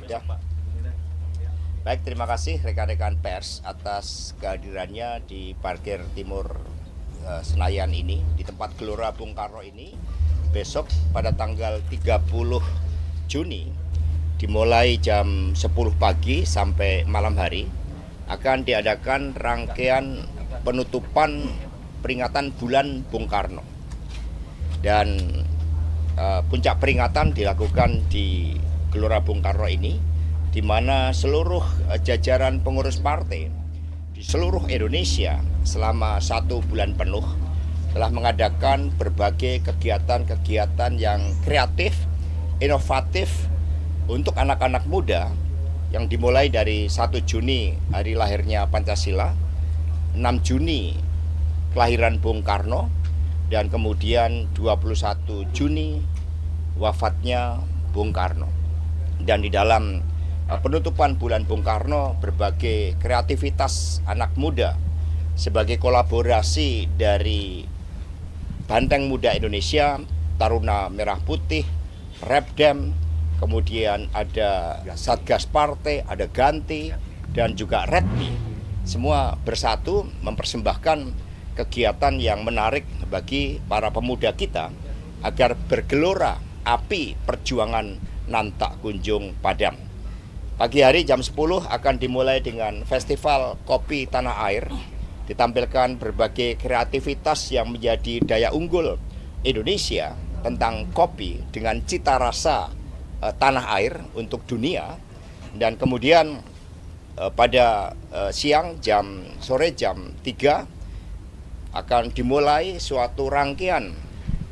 Ya. Baik, terima kasih rekan-rekan pers atas kehadirannya di parkir timur Senayan ini, di tempat Gelora Bung Karno ini. Besok pada tanggal 30 Juni dimulai jam 10 pagi sampai malam hari akan diadakan rangkaian penutupan peringatan bulan Bung Karno. Dan puncak peringatan dilakukan di Gelora Bung Karno ini, di mana seluruh jajaran pengurus partai di seluruh Indonesia selama 1 bulan penuh telah mengadakan berbagai kegiatan-kegiatan yang kreatif, inovatif untuk anak-anak muda, yang dimulai dari 1 Juni hari lahirnya Pancasila, 6 Juni kelahiran Bung Karno, dan kemudian 21 Juni wafatnya Bung Karno. Dan di dalam penutupan bulan Bung Karno, berbagai kreativitas anak muda sebagai kolaborasi dari Banteng Muda Indonesia, Taruna Merah Putih, Repdem, kemudian ada Satgas Partai, ada Ganti, dan juga Redmi. Semua bersatu mempersembahkan kegiatan yang menarik bagi para pemuda kita agar bergelora api perjuangan nantak kunjung padam. Pagi hari jam 10 akan dimulai dengan Festival Kopi Tanah Air. Ditampilkan berbagai kreativitas yang menjadi daya unggul Indonesia tentang kopi dengan cita rasa tanah air untuk dunia. Dan kemudian pada sore jam 3 akan dimulai suatu rangkaian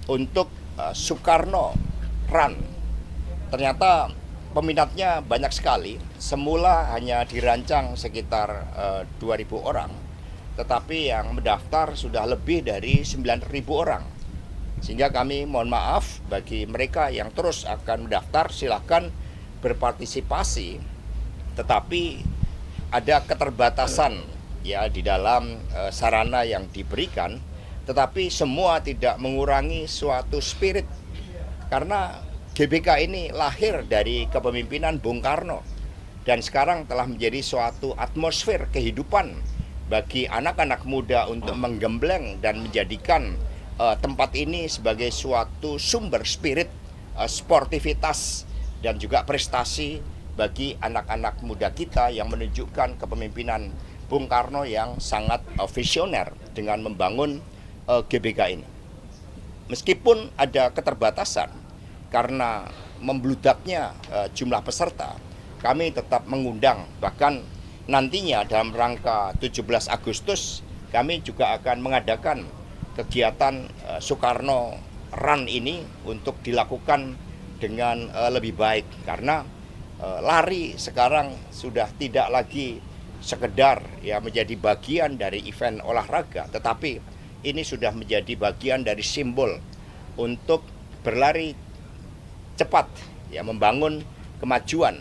untuk Soekarno Run. Ternyata peminatnya banyak sekali. Semula hanya dirancang sekitar 2.000 orang, tetapi yang mendaftar sudah lebih dari 9.000 orang. Sehingga kami mohon maaf bagi mereka yang terus akan mendaftar, silakan berpartisipasi, tetapi ada keterbatasan ya di dalam sarana yang diberikan, tetapi semua tidak mengurangi suatu spirit, karena GBK ini lahir dari kepemimpinan Bung Karno dan sekarang telah menjadi suatu atmosfer kehidupan bagi anak-anak muda untuk menggembleng dan menjadikan tempat ini sebagai suatu sumber spirit, sportivitas, dan juga prestasi bagi anak-anak muda kita yang menunjukkan kepemimpinan Bung Karno yang sangat visioner dengan membangun GBK ini. Meskipun ada keterbatasan karena membludaknya jumlah peserta, kami tetap mengundang, bahkan nantinya dalam rangka 17 Agustus kami juga akan mengadakan kegiatan Soekarno Run ini untuk dilakukan dengan lebih baik, karena lari sekarang sudah tidak lagi sekedar ya menjadi bagian dari event olahraga, tetapi ini sudah menjadi bagian dari simbol untuk berlari cepat, ya, membangun kemajuan,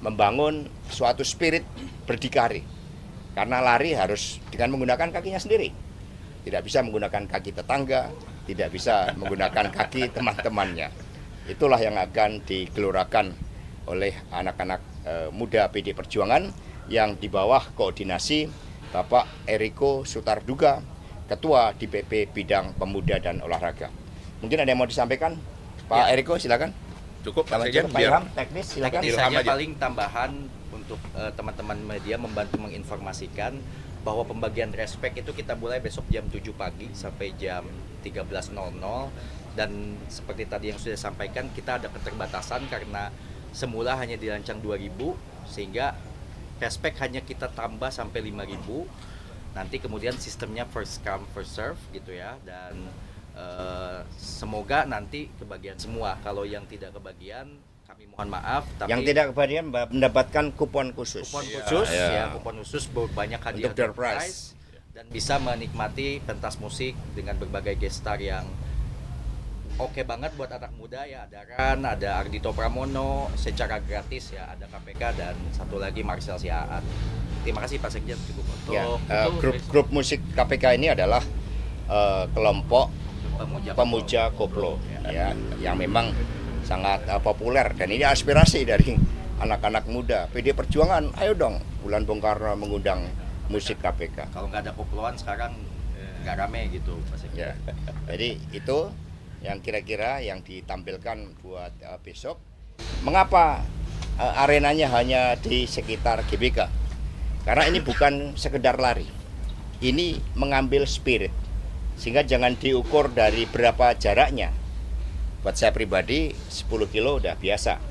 membangun suatu spirit berdikari. Karena lari harus dengan menggunakan kakinya sendiri, tidak bisa menggunakan kaki tetangga, tidak bisa menggunakan kaki teman-temannya. Itulah yang akan digelorakan oleh anak-anak muda PD Perjuangan yang di bawah koordinasi Bapak Eriko Sutarduga, Ketua DPP Bidang Pemuda dan Olahraga. Mungkin ada yang mau disampaikan? Pak Eriko, silakan. Cukup Pak saja biar teknis, silakan. Teknis saja paling tambahan untuk teman-teman media membantu menginformasikan bahwa pembagian respek itu kita mulai besok jam 7 pagi sampai jam 13.00, dan seperti tadi yang sudah disampaikan, kita ada keterbatasan karena semula hanya dirancang 2.000, sehingga respek hanya kita tambah sampai 5.000. Nanti kemudian sistemnya first come first serve gitu ya, dan semoga nanti kebagian semua. Kalau yang tidak kebagian, kami mohon maaf. Tapi yang tidak kebagian mendapatkan kupon khusus. Kupon khusus banyak hadiah untuk door prize dan bisa menikmati pentas musik dengan berbagai gestar yang oke banget buat anak muda ya. Ada Ran, ada Ardhito Pramono secara gratis ya, ada KPK, dan satu lagi Marcel Siahaan. Terima kasih Pak Sekjen, cukup untuk ya, grup musik KPK ini adalah kelompok pemuja koplo ya, yang memang sangat populer, dan ini aspirasi dari anak-anak muda. PD Perjuangan, ayo dong, bulan Bung Karno mengundang musik KPK. Kalau nggak ada koploan sekarang nggak rame gitu Mas Eko. Ya. Jadi itu yang kira-kira yang ditampilkan buat besok. Mengapa arenanya hanya di sekitar GBK? Karena ini bukan sekedar lari. Ini mengambil spirit. Sehingga jangan diukur dari berapa jaraknya. Buat saya pribadi 10 kilo udah biasa.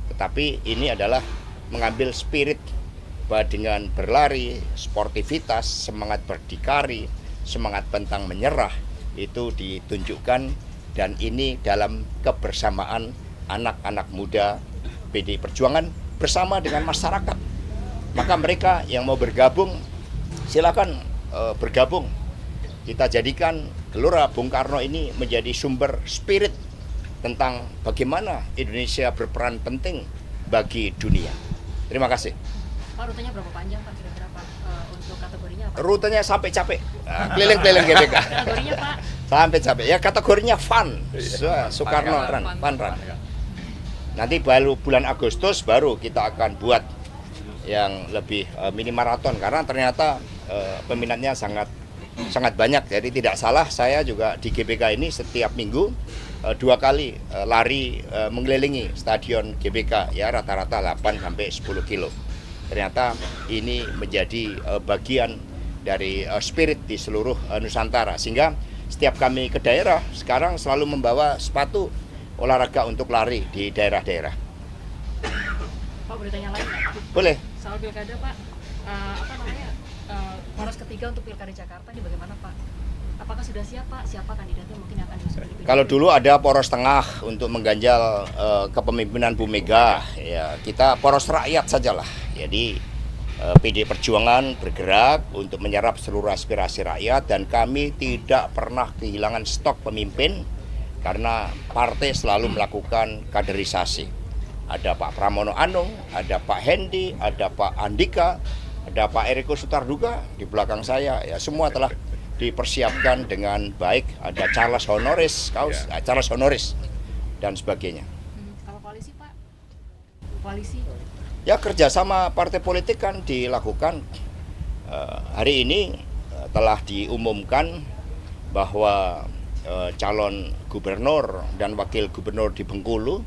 Tetapi ini adalah mengambil spirit bahwa dengan berlari, sportivitas, semangat berdikari, semangat pantang menyerah itu ditunjukkan, dan ini dalam kebersamaan anak-anak muda PD Perjuangan bersama dengan masyarakat. Maka mereka yang mau bergabung silakan bergabung. Kita jadikan Gelora Bung Karno ini menjadi sumber spirit tentang bagaimana Indonesia berperan penting bagi dunia. Terima kasih. Pak, rutenya berapa panjang Pak kira-kira Pak? Untuk kategorinya apa? Rutenya sampai capek, keliling-keliling GBK. Kategorinya Pak? Sampai capek. Ya kategorinya fun, Soekarno Fun Run. Nanti baru bulan Agustus baru kita akan buat yang lebih mini maraton, karena ternyata peminatnya sangat banyak. Jadi tidak salah, saya juga di GBK ini setiap minggu 2 kali lari mengelilingi stadion GBK, ya rata-rata 8 sampai 10 kilo. Ternyata ini menjadi bagian dari spirit di seluruh Nusantara, sehingga setiap kami ke daerah sekarang selalu membawa sepatu olahraga untuk lari di daerah-daerah. Pak, beritanya lain Pak? Boleh. Soal pilkada Pak, poros ketiga untuk pilkada Jakarta ini bagaimana Pak? Apakah sudah siap Pak? Siapa kandidatnya mungkin yang akan diusung di PDIP? Kalau dulu ada poros tengah untuk mengganjal kepemimpinan Bu Mega, ya kita poros rakyat sajalah. Jadi PD Perjuangan bergerak untuk menyerap seluruh aspirasi rakyat, dan kami tidak pernah kehilangan stok pemimpin karena partai selalu melakukan kaderisasi. Ada Pak Pramono Anung, ada Pak Hendi, ada Pak Andika, ada Pak Eriko Sutarduga di belakang saya. Ya semua telah dipersiapkan dengan baik. Ada Charles Honoris dan sebagainya. Kalau koalisi Pak? Koalisi? Ya kerjasama partai politik kan dilakukan. Hari ini telah diumumkan bahwa calon gubernur dan wakil gubernur di Bengkulu,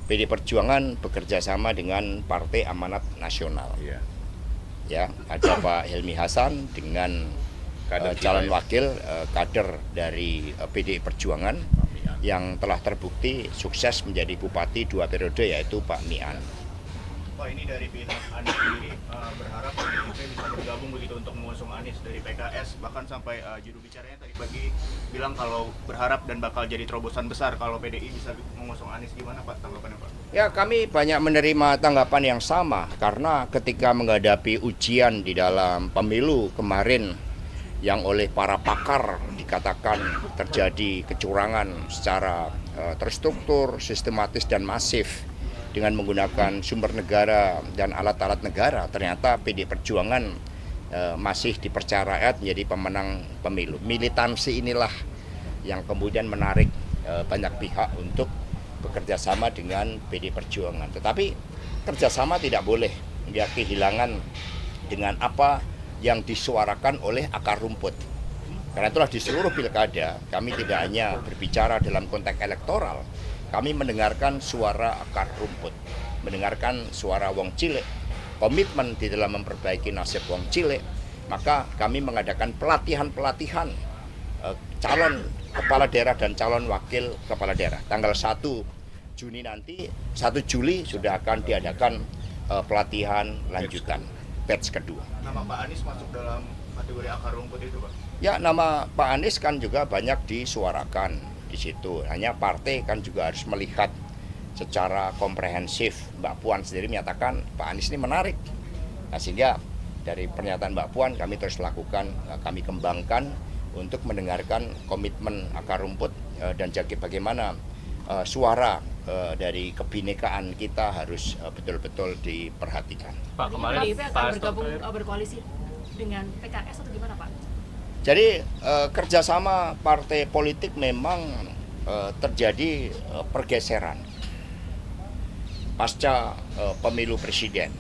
PD Perjuangan bekerja sama dengan Partai Amanat Nasional. Ya, ada Pak Helmi Hasan dengan calon wakil kader dari PD Perjuangan yang telah terbukti sukses menjadi bupati 2 periode, yaitu Pak Mian. Pak, ini dari pihak Anies sendiri berharap PDIP bisa bergabung begitu untuk mengusung Anies dari PKS, bahkan sampai juru bicaranya tadi pagi bilang kalau berharap dan bakal jadi terobosan besar kalau PDI bisa mengusung Anies. Gimana Pak tanggapannya Pak? Ya, kami banyak menerima tanggapan yang sama, karena ketika menghadapi ujian di dalam pemilu kemarin yang oleh para pakar dikatakan terjadi kecurangan secara terstruktur, sistematis dan masif dengan menggunakan sumber negara dan alat-alat negara, ternyata PD Perjuangan masih dipercaya rakyat menjadi pemenang pemilu. Militansi inilah yang kemudian menarik banyak pihak untuk bekerja sama dengan PD Perjuangan. Tetapi kerjasama tidak boleh kehilangan dengan apa yang disuarakan oleh akar rumput. Karena itulah di seluruh pilkada kami tidak hanya berbicara dalam konteks elektoral, kami mendengarkan suara akar rumput, mendengarkan suara wong cilik, komitmen di dalam memperbaiki nasib wong cilik. Maka kami mengadakan pelatihan-pelatihan calon kepala daerah dan calon wakil kepala daerah. Tanggal 1 Juni nanti, 1 Juli sudah akan diadakan pelatihan lanjutan, batch kedua. Nama Pak Anies masuk dalam kategori akar rumput itu Pak? Ya, nama Pak Anies kan juga banyak disuarakan di situ. Hanya partai kan juga harus melihat secara komprehensif. Mbak Puan sendiri menyatakan Pak Anies ini menarik. Nah, sehingga dari pernyataan Mbak Puan kami terus lakukan, kami kembangkan untuk mendengarkan komitmen akar rumput dan jaga bagaimana suara dari kebinekaan kita harus betul-betul diperhatikan. Pak, kemarin PDIP akan bergabung berkoalisi dengan PKS atau gimana Pak? Jadi kerjasama partai politik memang terjadi pergeseran. pasca pemilu presiden.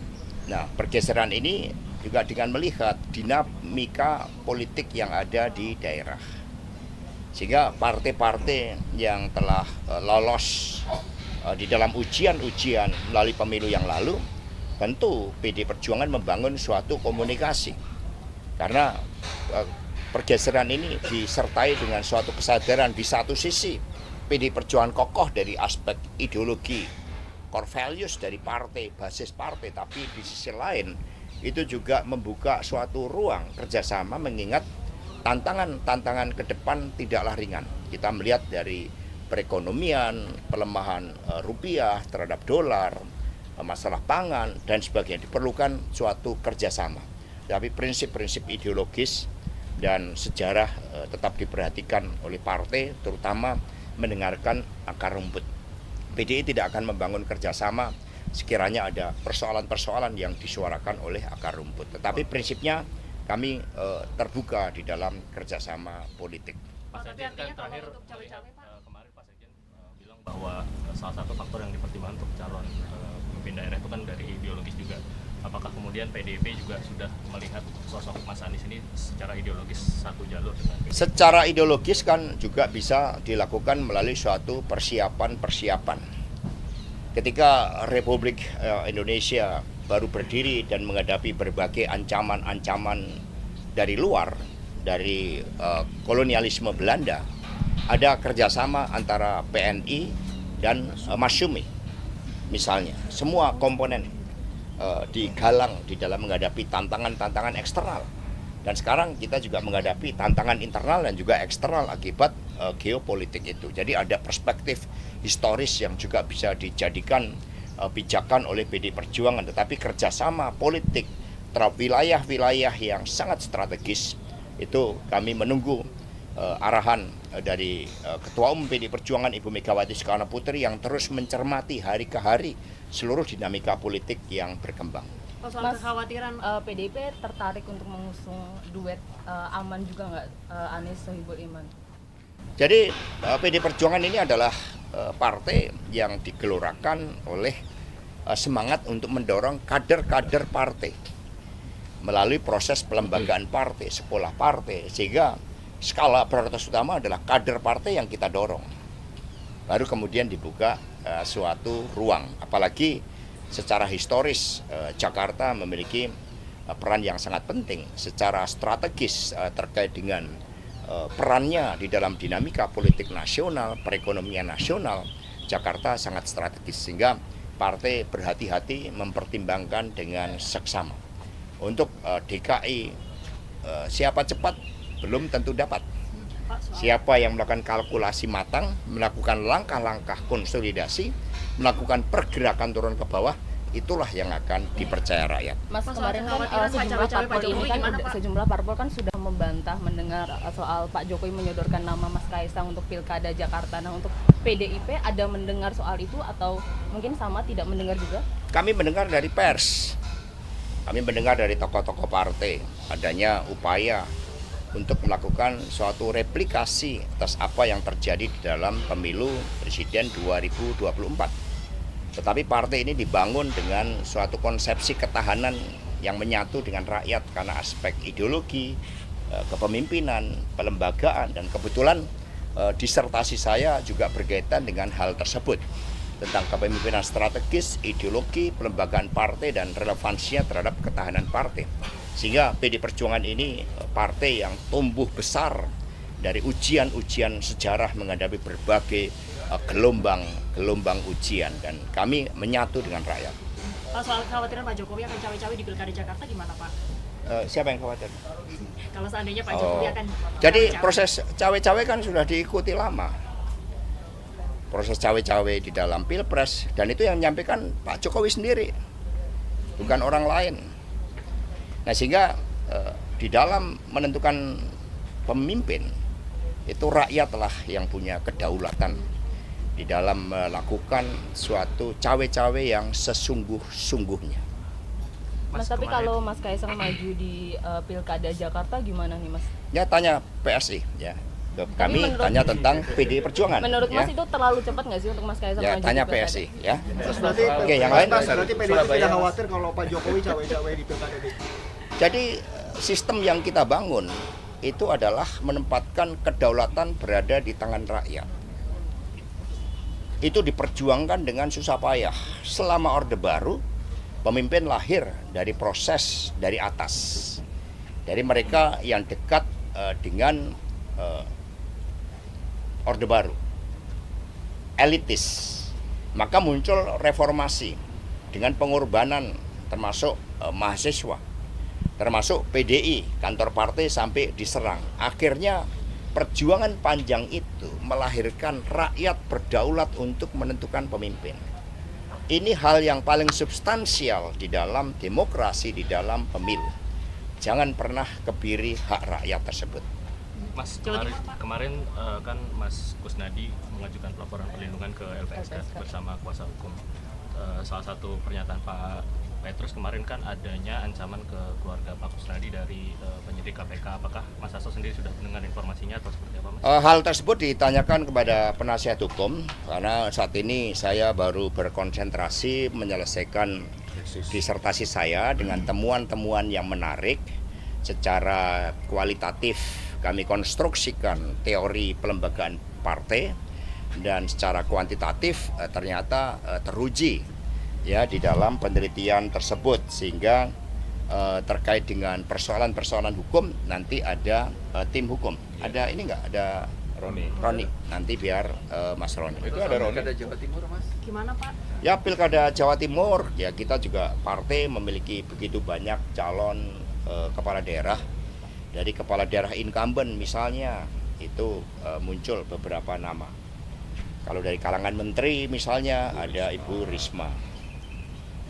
Nah, pergeseran ini juga dengan melihat dinamika politik yang ada di daerah. Sehingga partai-partai yang telah lolos di dalam ujian-ujian melalui pemilu yang lalu, tentu PD Perjuangan membangun suatu komunikasi. Karena pergeseran ini disertai dengan suatu kesadaran di satu sisi PD Perjuangan kokoh dari aspek ideologi, core values dari partai, basis partai, tapi di sisi lain itu juga membuka suatu ruang kerjasama mengingat tantangan-tantangan ke depan tidaklah ringan. Kita melihat dari perekonomian, pelemahan rupiah terhadap dolar, masalah pangan, dan sebagainya. Diperlukan suatu kerjasama. Tapi prinsip-prinsip ideologis dan sejarah tetap diperhatikan oleh partai, terutama mendengarkan akar rumput. PDI tidak akan membangun kerjasama sekiranya ada persoalan-persoalan yang disuarakan oleh akar rumput. Tetapi prinsipnya kami terbuka di dalam kerjasama politik. Pak Tapi Sekjen, artinya kalau terakhir untuk cawe-cawe, Pak? kemarin Pak Sekjen bilang bahwa salah satu faktor yang dipertimbangkan untuk calon pemimpin daerah itu kan dari ideologis juga. Apakah kemudian PDIP juga sudah melihat sosok Mas Anies ini secara ideologis satu jalur dengan PDIP? Secara ideologis kan juga bisa dilakukan melalui suatu persiapan-persiapan. Ketika Republik Indonesia baru berdiri dan menghadapi berbagai ancaman-ancaman dari luar, dari kolonialisme Belanda, ada kerjasama antara PNI dan Masyumi. Misalnya, semua komponen digalang di dalam menghadapi tantangan-tantangan eksternal. Dan sekarang kita juga menghadapi tantangan internal dan juga eksternal akibat geopolitik itu. Jadi ada perspektif historis yang juga bisa dijadikan pijakan oleh PD Perjuangan. Tetapi kerjasama politik terhadap wilayah-wilayah yang sangat strategis itu kami menunggu arahan dari Ketua Umum PD Perjuangan Ibu Megawati Soekarno Putri yang terus mencermati hari ke hari seluruh dinamika politik yang berkembang. Soal kekhawatiran PDIP tertarik untuk mengusung duet aman juga nggak, Anies Sohibul Iman? Jadi PD Perjuangan ini adalah partai yang digelorakan oleh semangat untuk mendorong kader-kader partai melalui proses pelembagaan partai, sekolah partai, sehingga skala prioritas utama adalah kader partai yang kita dorong. Baru kemudian dibuka suatu ruang, apalagi secara historis Jakarta memiliki peran yang sangat penting secara strategis terkait dengan perannya di dalam dinamika politik nasional, perekonomian nasional. Jakarta sangat strategis sehingga partai berhati-hati mempertimbangkan dengan seksama. Untuk DKI siapa cepat belum tentu dapat. Siapa yang melakukan kalkulasi matang, melakukan langkah-langkah konsolidasi, melakukan pergerakan turun ke bawah, itulah yang akan dipercaya rakyat. Mas, Soal kemarin kan kekhawatiran sejumlah parpol kan sudah membantah mendengar soal Pak Jokowi menyodorkan nama Mas Kaisang untuk Pilkada Jakarta. Nah, untuk PDIP ada mendengar soal itu atau mungkin sama tidak mendengar juga? Kami mendengar dari pers, kami mendengar dari tokoh-tokoh partai adanya upaya untuk melakukan suatu replikasi atas apa yang terjadi di dalam pemilu presiden 2024. Tetapi partai ini dibangun dengan suatu konsepsi ketahanan yang menyatu dengan rakyat karena aspek ideologi, kepemimpinan, pelembagaan, dan kebetulan disertasi saya juga berkaitan dengan hal tersebut tentang kepemimpinan strategis, ideologi, pelembagaan partai, dan relevansinya terhadap ketahanan partai. Sehingga PD Perjuangan ini partai yang tumbuh besar dari ujian-ujian sejarah menghadapi berbagai gelombang ujian, dan kami menyatu dengan rakyat. Soal kekhawatiran Pak Jokowi akan cawe-cawe di Pilkada Jakarta gimana, Pak? Siapa yang khawatir? Kalau seandainya Pak Jokowi akan Jadi cawe-cawe. proses cawe-cawe kan sudah diikuti lama. Proses cawe-cawe di dalam Pilpres, dan itu yang menyampaikan Pak Jokowi sendiri, bukan orang lain. Nah, sehingga di dalam menentukan pemimpin itu rakyatlah yang punya kedaulatan di dalam melakukan suatu cawe-cawe yang sesungguh-sungguhnya. Mas, tapi kalau Mas Kaisang maju di Pilkada Jakarta gimana nih, Mas? Ya tanya PSI ya. ke kami menurut- tanya tentang PDI Perjuangan. Menurut ya. Mas itu terlalu cepat nggak sih untuk Mas Kaisang Ya maju tanya di pilkada? PSI ya. Berarti, Oke, yang lain? Berarti PDIP tidak khawatir kalau Pak Jokowi cawe-cawe di pilkada ini. Jadi sistem yang kita bangun itu adalah menempatkan kedaulatan berada di tangan rakyat. Itu diperjuangkan dengan susah payah. Selama Orde Baru, pemimpin lahir dari proses dari atas. Dari mereka yang dekat dengan Orde Baru. Elitis. Maka muncul reformasi dengan pengorbanan termasuk mahasiswa, termasuk PDI, kantor partai sampai diserang. Akhirnya perjuangan panjang itu melahirkan rakyat berdaulat untuk menentukan pemimpin. Ini hal yang paling substansial di dalam demokrasi, di dalam pemilu. Jangan pernah kebiri hak rakyat tersebut. Mas, Jawa kemarin, Timur, Pak. kemarin kan Mas Kusnadi mengajukan pelaporan perlindungan ke LPSK bersama kuasa hukum. Salah satu pernyataan Pak Petrus kemarin kan adanya ancaman ke keluarga Pak Kusnadi dari penyidik KPK. Apakah Mas Hasto sendiri sudah mendengar informasinya atau seperti apa, Mas? Hal tersebut ditanyakan kepada penasihat hukum karena saat ini saya baru berkonsentrasi menyelesaikan disertasi saya dengan temuan-temuan yang menarik. Secara kualitatif kami konstruksikan teori pelembagaan partai dan secara kuantitatif ternyata teruji ya di dalam penelitian tersebut sehingga terkait dengan persoalan-persoalan hukum nanti ada tim hukum. Ada ini enggak ada Roni nanti biar Mas Roni. Itu ada Pilkada Jawa Timur, Mas. Gimana Pak? Ya Pilkada Jawa Timur ya kita juga partai memiliki begitu banyak calon kepala daerah. Dari kepala daerah incumbent misalnya itu muncul beberapa nama. Kalau dari kalangan menteri misalnya ada Ibu Risma,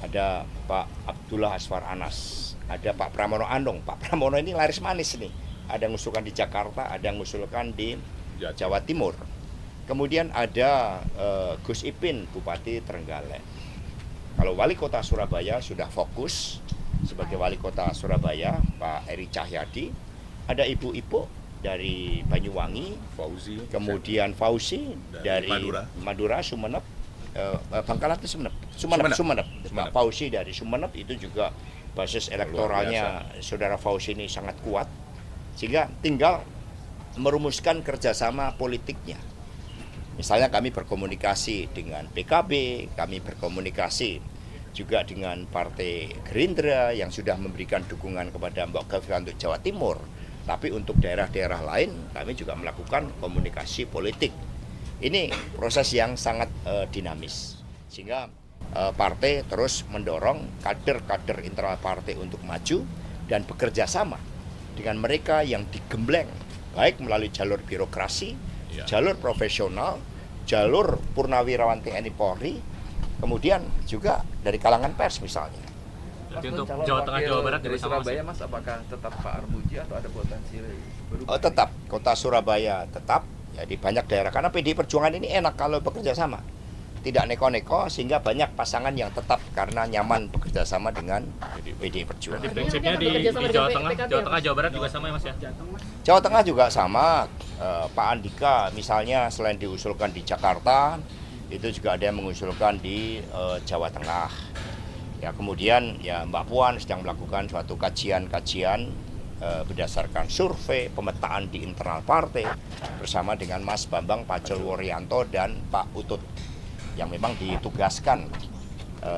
ada Pak Abdullah Aswar Anas, ada Pak Pramono Anung. Pak Pramono ini laris manis nih. Ada yang ngusulkan di Jakarta, ada yang ngusulkan di Jawa Timur. Kemudian ada Gus Ipin, Bupati Trenggalek. Kalau Wali Kota Surabaya sudah fokus sebagai Wali Kota Surabaya, Pak Eri Cahyadi. Ada Ibu Ipo dari Banyuwangi, Fauzi, kemudian Fauzi dari Madura, Sumeneb, Bangkalan itu Sumeneb. Pak Fauzi dari Sumeneb itu juga basis elektoralnya saudara Fauzi ini sangat kuat, sehingga tinggal merumuskan kerjasama politiknya. Misalnya kami berkomunikasi dengan PKB, kami berkomunikasi juga dengan Partai Gerindra yang sudah memberikan dukungan kepada Mbak Kofifa untuk Jawa Timur. Tapi untuk daerah-daerah lain kami juga melakukan komunikasi politik. Ini proses yang sangat dinamis. Sehingga partai terus mendorong kader-kader internal partai untuk maju dan bekerja sama dengan mereka yang digembleng baik melalui jalur birokrasi, jalur profesional, jalur purnawirawan TNI Polri, kemudian juga dari kalangan pers misalnya. Jadi untuk Jawa Tengah, Jawa Barat dari juga sama, Mas? Surabaya, Mas, apakah tetap Pak Armuji atau ada potensi berubah? Tetap, kota Surabaya tetap, ya di banyak daerah. Karena PDI Perjuangan ini enak kalau bekerja sama. Tidak neko-neko sehingga banyak pasangan yang tetap karena nyaman bekerja sama dengan PDI Perjuangan. Berarti prinsipnya di Jawa Tengah, Jawa Barat juga sama ya, Mas ya? Jawa Tengah juga sama. Pak Andika misalnya selain diusulkan di Jakarta, itu juga ada yang mengusulkan di Jawa Tengah. Ya kemudian ya Mbak Puan sedang melakukan suatu kajian-kajian berdasarkan survei pemetaan di internal partai bersama dengan Mas Bambang Pacul-Woryanto dan Pak Utut yang memang ditugaskan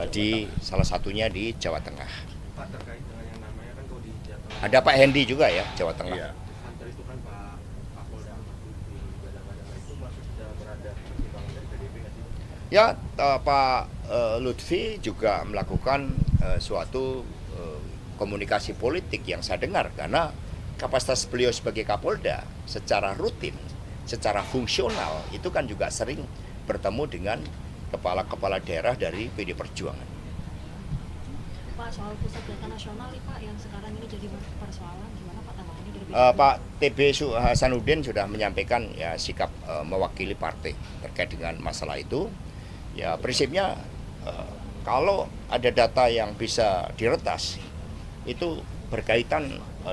di salah satunya di Jawa Tengah. Pak, terkait dengan yang namanya kan kalau di Jawa Tengah Ada Pak Hendi juga ya Jawa Tengah. Iya. kantor itu kan Pak Kapolda Ahmad Lutfi gadang-gadang itu masih sudah berada pertimbangan dari PDIP nggak sih? Ya Pak Lutfi juga melakukan suatu komunikasi politik yang saya dengar karena kapasitas beliau sebagai Kapolda secara rutin, secara fungsional itu kan juga sering bertemu dengan kepala-kepala daerah dari PD Perjuangan. Pak, soal pusat data nasional nih Pak yang sekarang ini jadi persoalan, gimana Pak tanggapannya dari Pak TB Hasanuddin sudah menyampaikan ya sikap mewakili partai terkait dengan masalah itu. Ya prinsipnya kalau ada data yang bisa diretas itu berkaitan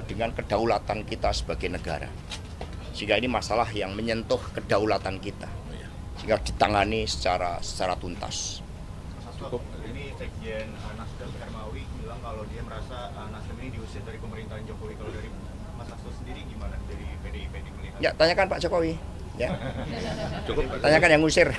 dengan kedaulatan kita sebagai negara. Sehingga ini masalah yang menyentuh kedaulatan kita, sehingga ditangani secara tuntas. Cukup. Ini Sekjen Nasdem Hermawi bilang kalau dia merasa Nasdem ini diusir dari pemerintahan Jokowi. Kalau dari Mas Hasto sendiri gimana dari PDIP melihat? Ya, tanyakan Pak Jokowi. Ya. Cukup. Tanyakan yang ngusir.